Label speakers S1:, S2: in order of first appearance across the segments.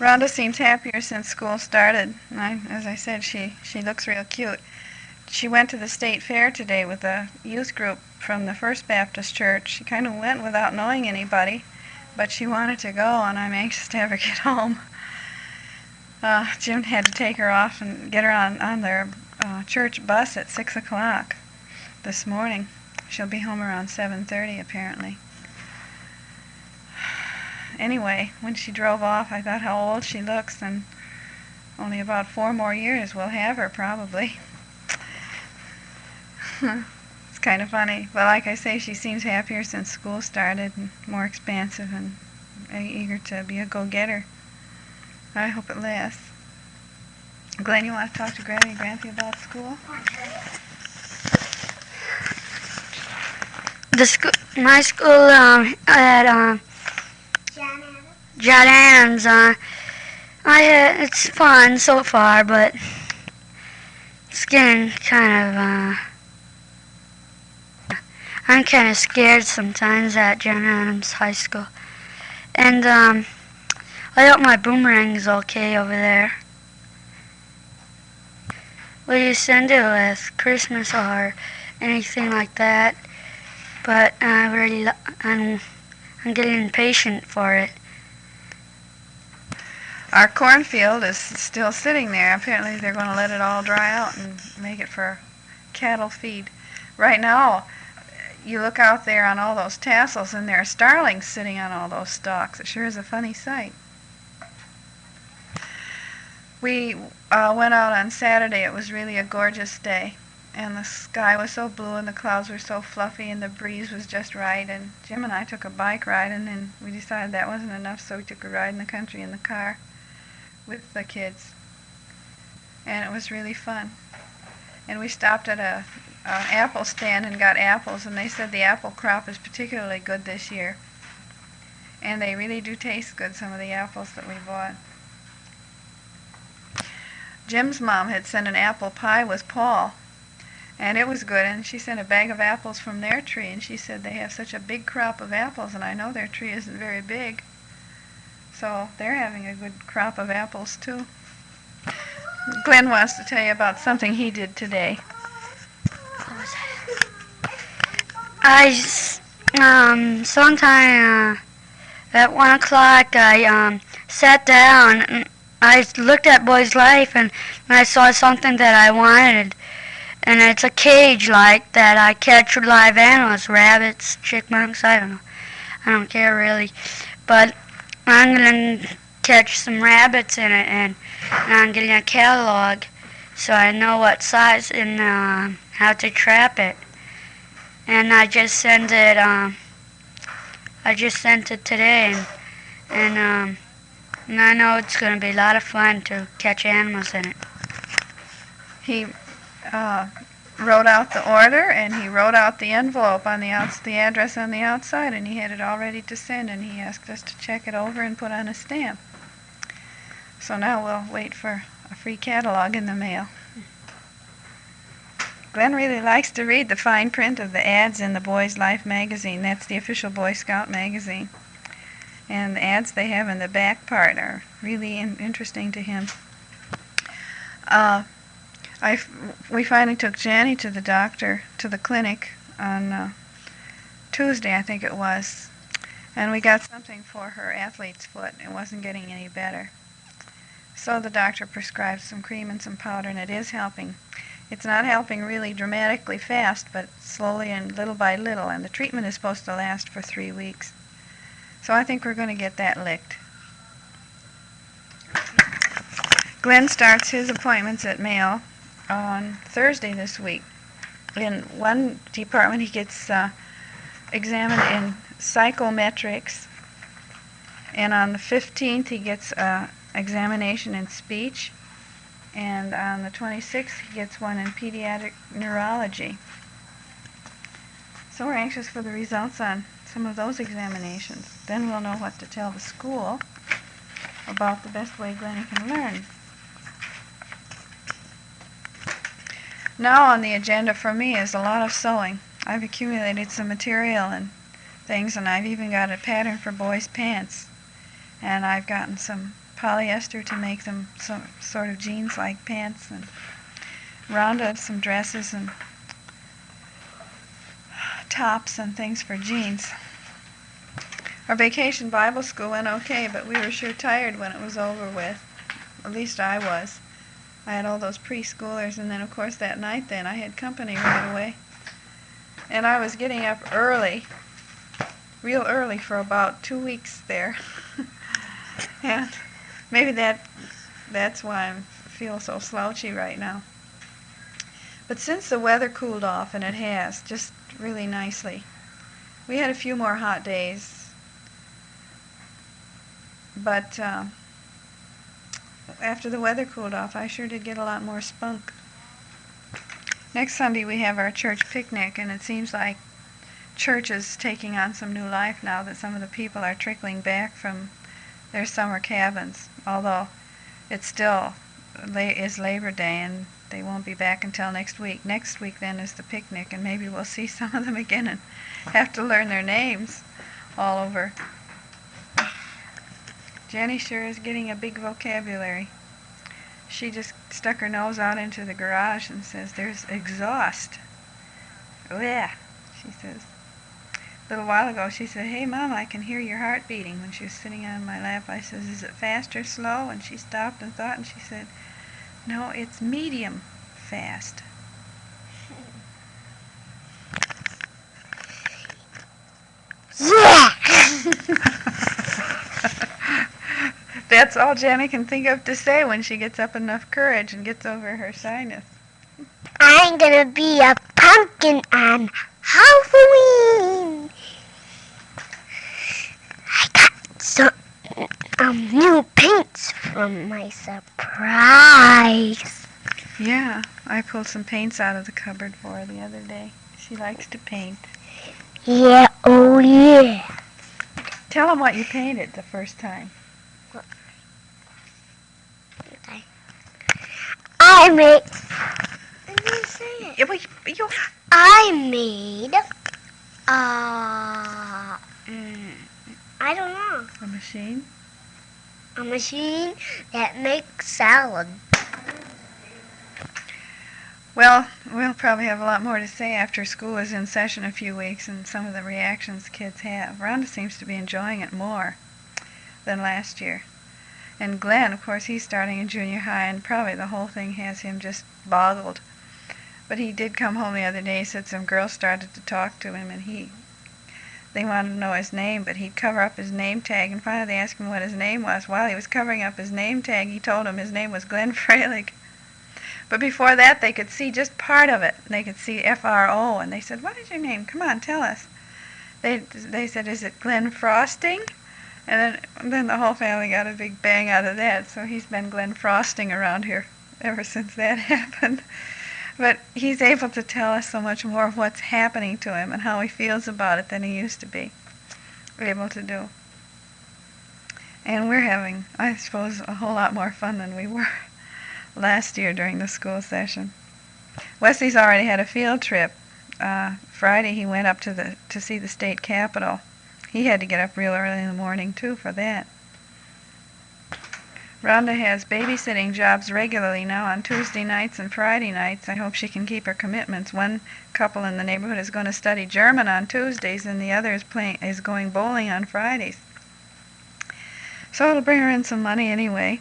S1: Rhonda seems happier since school started. As I said, she looks real cute. She went to the state fair today with a youth group from the First Baptist Church. She kind of went without knowing anybody, but she wanted to go, and I'm anxious to have her get home. Jim had to take her off and get her on their church bus at 6 o'clock this morning. She'll be home around 7:30 apparently. Anyway, when she drove off, I thought how old she looks, and only about 4 more years we'll have her probably. It's kind of funny. But like I say, she seems happier since school started and more expansive and eager to be a go-getter. I hope it lasts. Glenn, you want to talk to Granny and Grampy about school?
S2: My school at John Adams. It's fun so far, but it's getting kind of. I'm kind of scared sometimes at John Adams High School, and I hope my boomerang's okay over there. Will you send it with Christmas or anything like that? But I'm getting impatient for it.
S1: Our cornfield is still sitting there. Apparently they're going to let it all dry out and make it for cattle feed. Right now, you look out there on all those tassels and there are starlings sitting on all those stalks. It sure is a funny sight. We went out on Saturday. It was really a gorgeous day. And the sky was so blue and the clouds were so fluffy and the breeze was just right. And Jim and I took a bike ride, and then we decided that wasn't enough, so we took a ride in the country in the car with the kids. And it was really fun. And we stopped at an apple stand and got apples, and they said the apple crop is particularly good this year. And they really do taste good, some of the apples that we bought. Jim's mom had sent an apple pie with Paul, and it was good, and she sent a bag of apples from their tree, and she said they have such a big crop of apples, and I know their tree isn't very big, so they're having a good crop of apples too. Glenn wants to tell you about something he did today.
S2: What was that? Sometime at 1 o'clock I sat down and I looked at Boy's Life, and I saw something that I wanted. And it's a cage like that I catch live animals, rabbits, chipmunks, I don't know. I don't care really. But I'm going to catch some rabbits in it, and I'm getting a catalog so I know what size and how to trap it. And I just sent it today, and I know it's going to be a lot of fun to catch animals in it.
S1: He wrote out the order, and he wrote out the envelope on the address on the outside, and he had it all ready to send, and he asked us to check it over and put on a stamp. So now we'll wait for a free catalog in the mail. Glenn really likes to read the fine print of the ads in the Boys Life magazine. That's the official Boy Scout magazine. And the ads they have in the back part are really interesting to him. We finally took Janny to the doctor, to the clinic on Tuesday, I think it was, and we got something for her athlete's foot. It wasn't getting any better. So the doctor prescribed some cream and some powder, and it is helping. It's not helping really dramatically fast, but slowly and little by little, and the treatment is supposed to last for 3 weeks. So I think we're going to get that licked. Glenn starts his appointments at Mayo on Thursday this week. In one department he gets examined in psychometrics, and on the 15th he gets examination in speech, and on the 26th he gets one in pediatric neurology. So we're anxious for the results on some of those examinations. Then we'll know what to tell the school about the best way Glenny can learn. Now on the agenda for me is a lot of sewing. I've accumulated some material and things, and I've even got a pattern for boys' pants. And I've gotten some polyester to make them some sort of jeans-like pants, and Rhonda some dresses and tops and things for jeans. Our vacation Bible school went okay, but we were sure tired when it was over with. At least I was. I had all those preschoolers, and then of course that night then I had company right away. And I was getting up early, real early for about 2 weeks there. And maybe that's why I feel so slouchy right now. But since the weather cooled off, and it has, just really nicely, we had a few more hot days, but after the weather cooled off, I sure did get a lot more spunk. Next Sunday we have our church picnic, and it seems like church is taking on some new life now that some of the people are trickling back from their summer cabins, although it still is Labor Day and they won't be back until next week. Next week then is the picnic, and maybe we'll see some of them again and have to learn their names all over. Jenny sure is getting a big vocabulary. She just stuck her nose out into the garage and says, "There's exhaust." "Oh yeah," she says. A little while ago she said, "Hey Mom, I can hear your heart beating," when she was sitting on my lap. I says, "Is it fast or slow?" And she stopped and thought, and she said, "No, it's medium fast."
S2: Yeah!
S1: That's all Jenny can think of to say when she gets up enough courage and gets over her shyness.
S2: I'm gonna be a pumpkin on Halloween. I got some new paints from my surprise.
S1: Yeah, I pulled some paints out of the cupboard for her the other day. She likes to paint.
S2: Yeah, oh yeah.
S1: Tell them what you painted the first time.
S2: I made.
S1: Yeah, but you.
S2: I made. I don't know.
S1: A machine?
S2: A machine that makes salad.
S1: Well, we'll probably have a lot more to say after school is in session a few weeks and some of the reactions kids have. Rhonda seems to be enjoying it more than last year. And Glenn, of course, he's starting in junior high, and probably the whole thing has him just boggled. But he did come home the other day. He said some girls started to talk to him, and they wanted to know his name, but he'd cover up his name tag, and finally they asked him what his name was. While he was covering up his name tag, he told them his name was Glenn Freilich. But before that, they could see just part of it. They could see F-R-O, and they said, "What is your name? Come on, tell us." They said, "Is it Glenn Frosting?" And then the whole family got a big bang out of that. So he's been Glenn Frosting around here ever since that happened. But he's able to tell us so much more of what's happening to him and how he feels about it than he used to be able to do. And we're having, I suppose, a whole lot more fun than we were last year during the school session. Wesley's already had a field trip. Friday he went up to see the state capitol. He had to get up real early in the morning, too, for that. Rhonda has babysitting jobs regularly now on Tuesday nights and Friday nights. I hope she can keep her commitments. One couple in the neighborhood is going to study German on Tuesdays, and the other is going bowling on Fridays. So it'll bring her in some money anyway,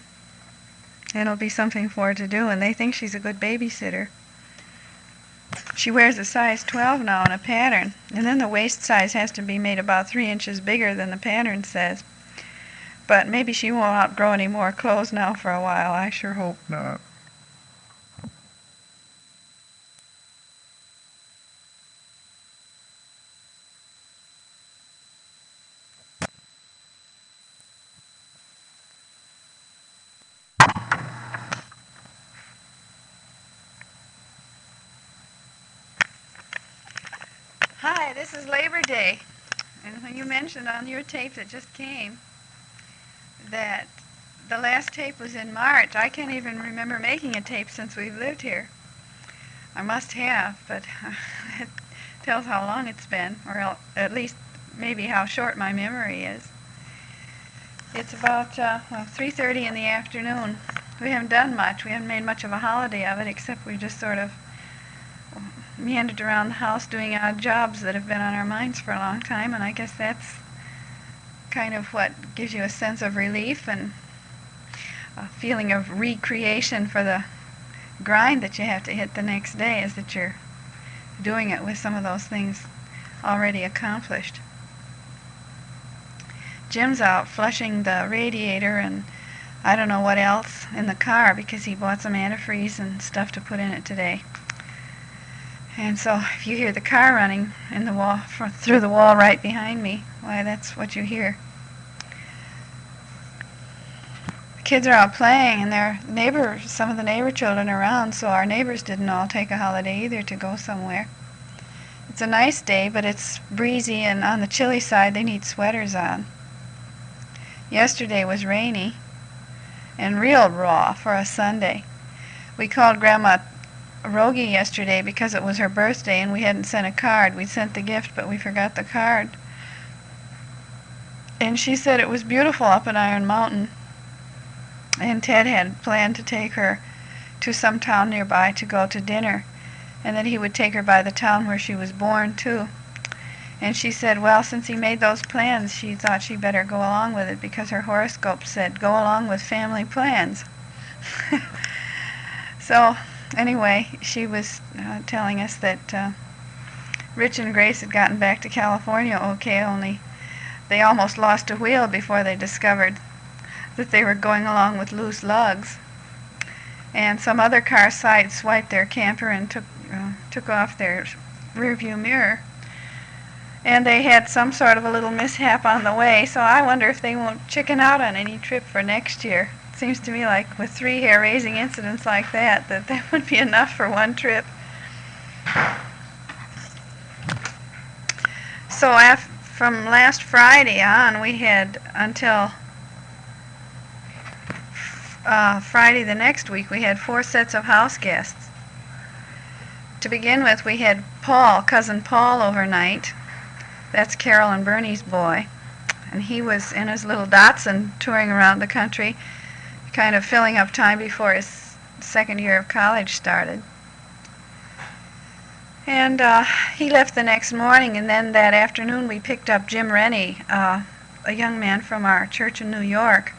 S1: and it'll be something for her to do, and they think she's a good babysitter. She wears a size 12 now in a pattern, and then the waist size has to be made about 3 inches bigger than the pattern says. But maybe she won't outgrow any more clothes now for a while. I sure hope not. Hi, this is Labor Day. And when you mentioned on your tape that just came that the last tape was in March, I can't even remember making a tape since we've lived here. I must have, but it tells how long it's been, or at least maybe how short my memory is. It's about 3:30 in the afternoon. We haven't done much. We haven't made much of a holiday of it, except we just sort of meandered around the house doing odd jobs that have been on our minds for a long time, and I guess that's kind of what gives you a sense of relief and a feeling of recreation for the grind that you have to hit the next day, is that you're doing it with some of those things already accomplished. Jim's out flushing the radiator and I don't know what else in the car because he bought some antifreeze and stuff to put in it today. And so if you hear the car running in the wall, through the wall right behind me, why, that's what you hear. The kids are out playing, and their neighbors, some of the neighbor children are around, so our neighbors didn't all take a holiday either to go somewhere. It's a nice day, but it's breezy, and on the chilly side they need sweaters on. Yesterday was rainy and real raw for a Sunday. We called Grandma Rogie yesterday because it was her birthday and we hadn't sent a card. We sent the gift, but we forgot the card. And she said it was beautiful up in Iron Mountain. And Ted had planned to take her to some town nearby to go to dinner, and that he would take her by the town where she was born, too. And she said, well, since he made those plans, she thought she'd better go along with it because her horoscope said, go along with family plans. So, anyway, she was telling us that Rich and Grace had gotten back to California okay, only they almost lost a wheel before they discovered that they were going along with loose lugs. And some other car sideswiped their camper and took off their rearview mirror. And they had some sort of a little mishap on the way, so I wonder if they won't chicken out on any trip for next year. It seems to me like with 3 hair-raising incidents like that would be enough for one trip. So from last Friday on, we had until Friday the next week, we had 4 sets of house guests. To begin with, we had Paul, Cousin Paul, overnight. That's Carol and Bernie's boy. And he was in his little Datsun touring around the country, kind of filling up time before his second year of college started. And he left the next morning, and then that afternoon we picked up Jim Rennie, a young man from our church in New York.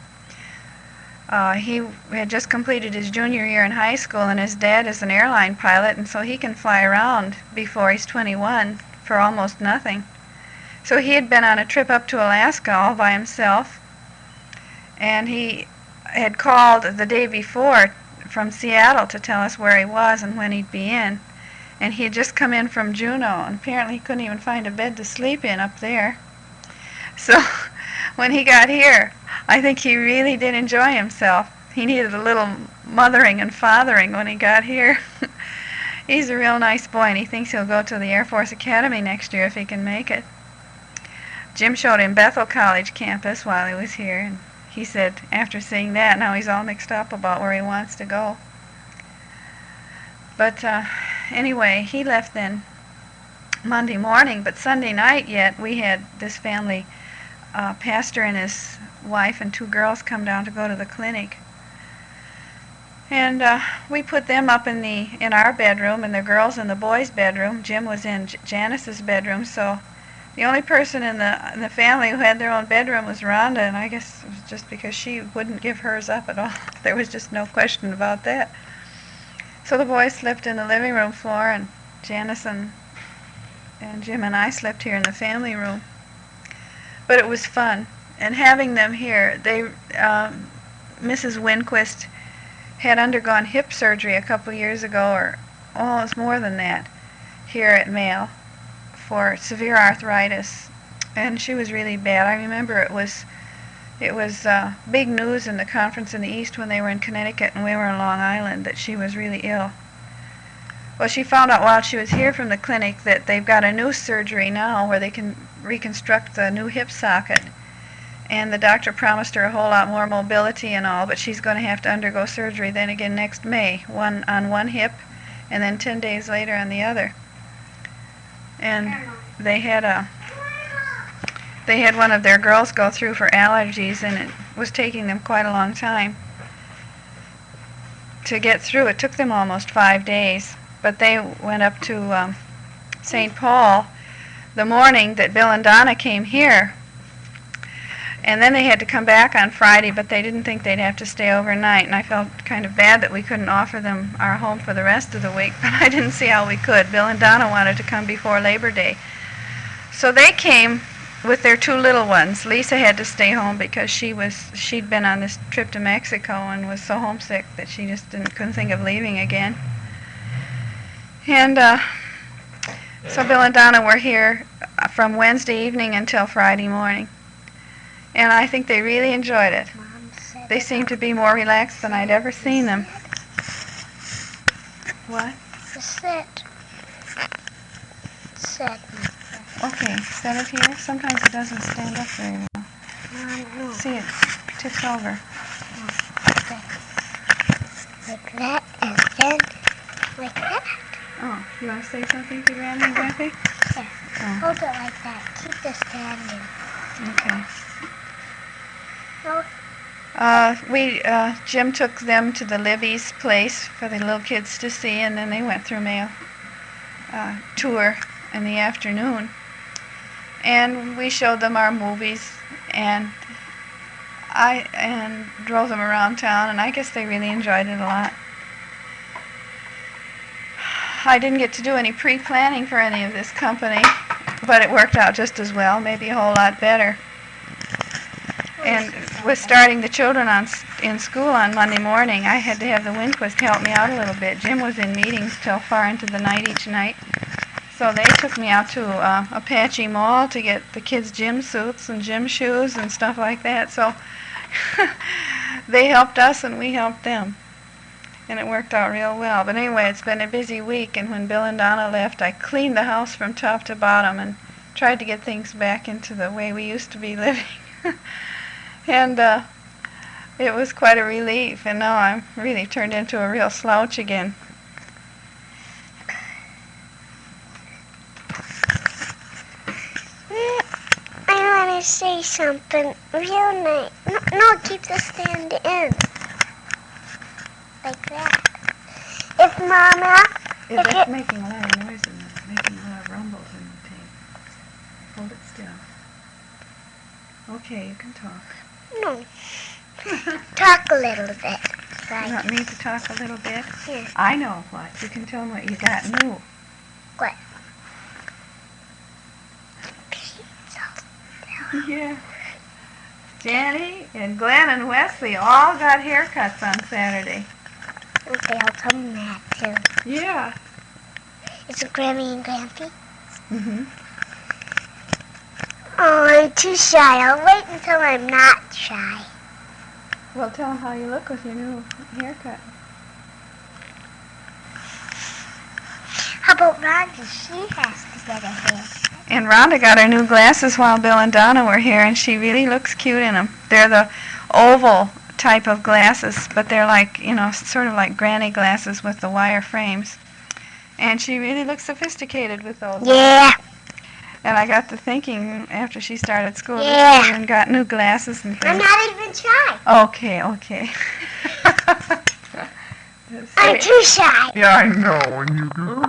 S1: He had just completed his junior year in high school, and his dad is an airline pilot, and so he can fly around before he's 21 for almost nothing. So he had been on a trip up to Alaska all by himself, and he had called the day before from Seattle to tell us where he was and when he'd be in. And he had just come in from Juneau, and apparently he couldn't even find a bed to sleep in up there. So when he got here, I think he really did enjoy himself. He needed a little mothering and fathering when he got here. He's a real nice boy, and he thinks he'll go to the Air Force Academy next year if he can make it. Jim showed him Bethel College campus while he was here, and he said after seeing that, now he's all mixed up about where he wants to go. But anyway, he left then Monday morning, but Sunday night yet we had this family pastor and his wife and 2 girls come down to go to the clinic. And we put them up in our bedroom, and the girls in the boys' bedroom. Jim was in Janice's bedroom, so the only person in the family who had their own bedroom was Rhonda, and I guess it was just because she wouldn't give hers up at all. There was just no question about that. So the boys slept in the living room floor, and Janice and Jim and I slept here in the family room. But it was fun, and having them here, Mrs. Winquist had undergone hip surgery a couple years ago, or almost more than that, here at Mayo for severe arthritis, and she was really bad. I remember it was big news in the conference in the East when they were in Connecticut and we were in Long Island that she was really ill. Well, she found out while she was here from the clinic that they've got a new surgery now where they can reconstruct the new hip socket, and the doctor promised her a whole lot more mobility and all, but she's going to have to undergo surgery then again next May, one on one hip and then 10 days later on the other. And they had one of their girls go through for allergies, and was taking them quite a long time to get through. It took them almost 5 days, but they went up to St. Paul the morning that Bill and Donna came here, and then they had to come back on Friday, but they didn't think they'd have to stay overnight, and I felt kind of bad that we couldn't offer them our home for the rest of the week, but I didn't see how we could. Bill and Donna wanted to come before Labor Day. So they came with their 2 little ones. Lisa had to stay home because she'd been on this trip to Mexico and was so homesick that she just couldn't think of leaving again. And so Bill and Donna were here from Wednesday evening until Friday morning. And I think they really enjoyed it. They seemed to be more relaxed than I'd ever seen them. What?
S2: Sit. Sit.
S1: Okay, set it here. Sometimes it doesn't stand up very well. See, it tips over.
S2: Like that, and then like that.
S1: Oh, you want to say something to Granny and Grampy?
S2: Yeah.
S1: Oh.
S2: Hold it like that. Keep the standing.
S1: Okay.
S2: No.
S1: Jim took them to the Libby's place for the little kids to see, and then they went through Mayo tour in the afternoon. And we showed them our movies, and drove them around town, and I guess they really enjoyed it a lot. I didn't get to do any pre-planning for any of this company, but it worked out just as well, maybe a whole lot better. And with starting the children in school on Monday morning, I had to have the Winquist help me out a little bit. Jim was in meetings till far into the night each night. So they took me out to Apache Mall to get the kids' gym suits and gym shoes and stuff like that. So they helped us and we helped them. And it worked out real well. But anyway, it's been a busy week, and when Bill and Donna left, I cleaned the house from top to bottom and tried to get things back into the way we used to be living. And it was quite a relief, and now I'm really turned into a real slouch again.
S2: I want to say something real nice. No, keep the stand in. Like that. If Mama...
S1: That's making a lot of noise and making a lot of rumbles in the tape. Hold it still. Okay, you can talk.
S2: No. Talk a little bit. Right.
S1: You want me to talk a little bit?
S2: Yeah.
S1: I know what. You can tell them what you got new.
S2: What?
S1: Yeah. Jenny and Glenn and Wesley all got haircuts on Saturday.
S2: Okay, I'll tell them that too.
S1: Yeah.
S2: It's a Grammy and Grampy.
S1: Mm-hmm.
S2: Oh, I'm too shy. I'll wait until I'm not shy.
S1: Well, tell them how you look with your new haircut.
S2: How about Rhonda? She has to get a haircut.
S1: And Rhonda got her new glasses while Bill and Donna were here, and she really looks cute in them. They're the oval type of glasses, but they're like, sort of like granny glasses with the wire frames. And she really looks sophisticated with those.
S2: Yeah.
S1: And I got to thinking after she started school
S2: Yeah.
S1: and got new glasses and
S2: I'm
S1: things.
S2: not even shy.
S1: Okay.
S2: I'm too shy.
S3: Yeah, I know. And you do